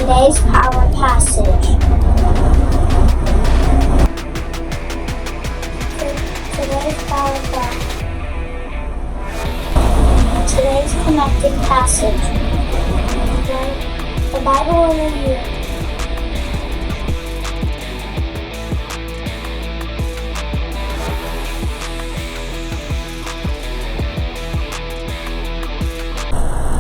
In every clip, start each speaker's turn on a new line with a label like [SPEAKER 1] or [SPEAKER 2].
[SPEAKER 1] Today's power passage. Today's power passage. Today's connecting passage. The Bible in a year.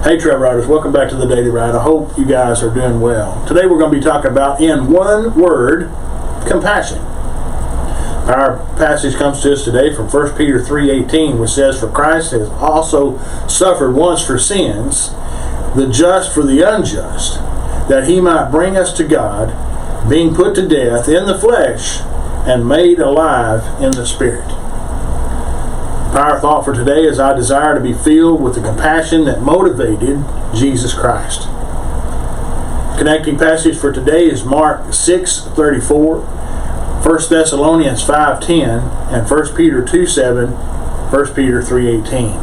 [SPEAKER 2] Hey Trail Riders, welcome back to the Daily Ride. I hope you guys are doing well. Today we're going to be talking about, in one word, compassion. Our passage comes to us today from 1 Peter 3:18, which says, "For Christ has also suffered once for sins, the just for the unjust, that he might bring us to God, being put to death in the flesh and made alive in the spirit." Our thought for today is, I desire to be filled with the compassion that motivated Jesus Christ. Connecting passage for today is Mark 6:34, 1 Thessalonians 5:10, and 1 Peter 2:7, 1 Peter 3:18.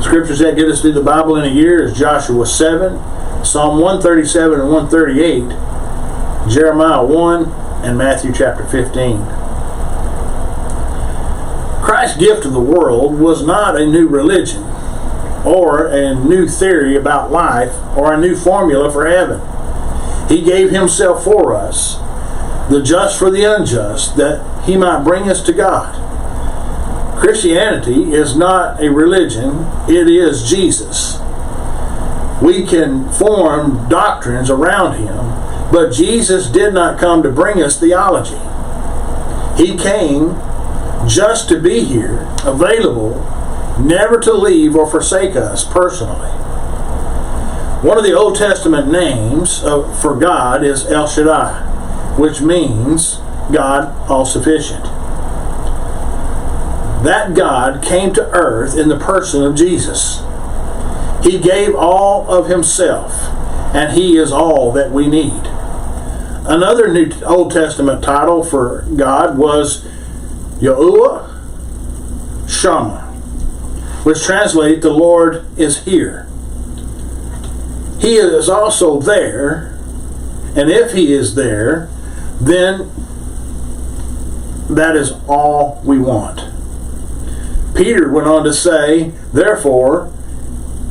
[SPEAKER 2] Scriptures that get us through the Bible in a year is Joshua 7, Psalm 137 and 138, Jeremiah 1, and Matthew chapter 15. Christ's gift to the world was not a new religion, or a new theory about life, or a new formula for heaven. He gave himself for us, the just for the unjust, that he might bring us to God. Christianity is not a religion, it is Jesus. We can form doctrines around him, but Jesus did not come to bring us theology. He came just to be here, available, never to leave or forsake us personally. One of the Old Testament names for God is El Shaddai, which means God all-sufficient. That God came to earth in the person of Jesus. He gave all of himself, and he is all that we need. Another New Old Testament title for God was Yahuwah Shammah, which translates, "The Lord is here." He is also there, and if he is there, then that is all we want. Peter went on to say, "Therefore,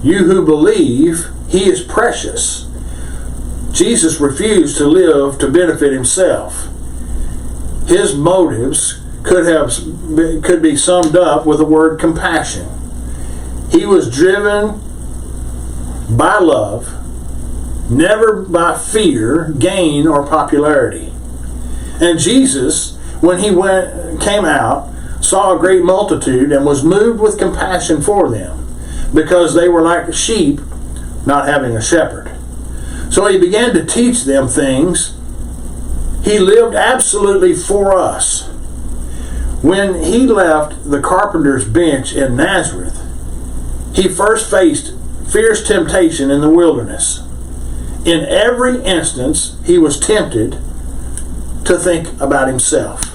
[SPEAKER 2] you who believe, he is precious." Jesus refused to live to benefit himself. His motives could be summed up with the word compassion. He was driven by love, never by fear, gain, or popularity. And Jesus, when he came out, saw a great multitude and was moved with compassion for them, because they were like sheep not having a shepherd. So he began to teach them things. He lived absolutely for us. When he left the carpenter's bench in Nazareth, he first faced fierce temptation in the wilderness. In every instance, he was tempted to think about himself.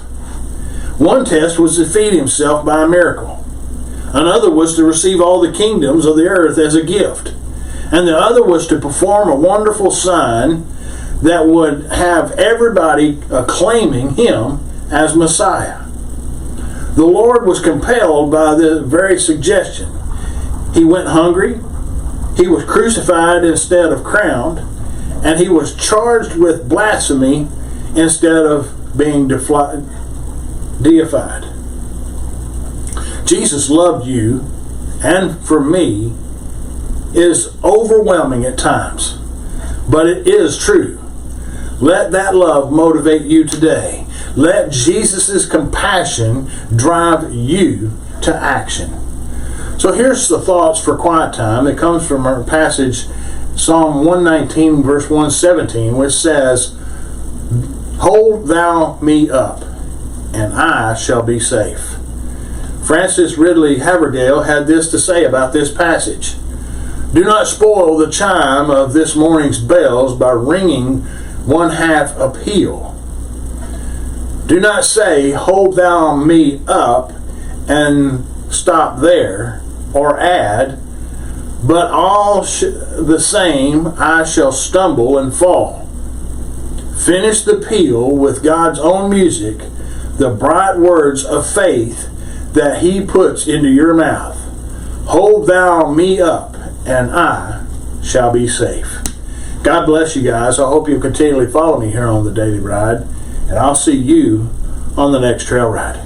[SPEAKER 2] One test was to feed himself by a miracle. Another was to receive all the kingdoms of the earth as a gift. And the other was to perform a wonderful sign that would have everybody acclaiming him as Messiah. The Lord was compelled by the very suggestion. He went hungry, he was crucified instead of crowned, and he was charged with blasphemy instead of being deified. Jesus loved you, and for me, is overwhelming at times, but it is true. Let that love motivate you today. Let Jesus' compassion drive you to action. So here's the thoughts for quiet time. It comes from our passage, Psalm 119, verse 117, which says, "Hold thou me up, and I shall be safe." Francis Ridley Haverdale had this to say about this passage: "Do not spoil the chime of this morning's bells by ringing one half a peal. Do not say, 'Hold thou me up,' and stop there, or add, but all the same I shall stumble and fall. Finish the peal with God's own music, the bright words of faith that He puts into your mouth. Hold thou me up, and I shall be safe. God bless you guys. I hope you'll continually follow me here on the Daily Ride, and I'll see you on the next trail ride.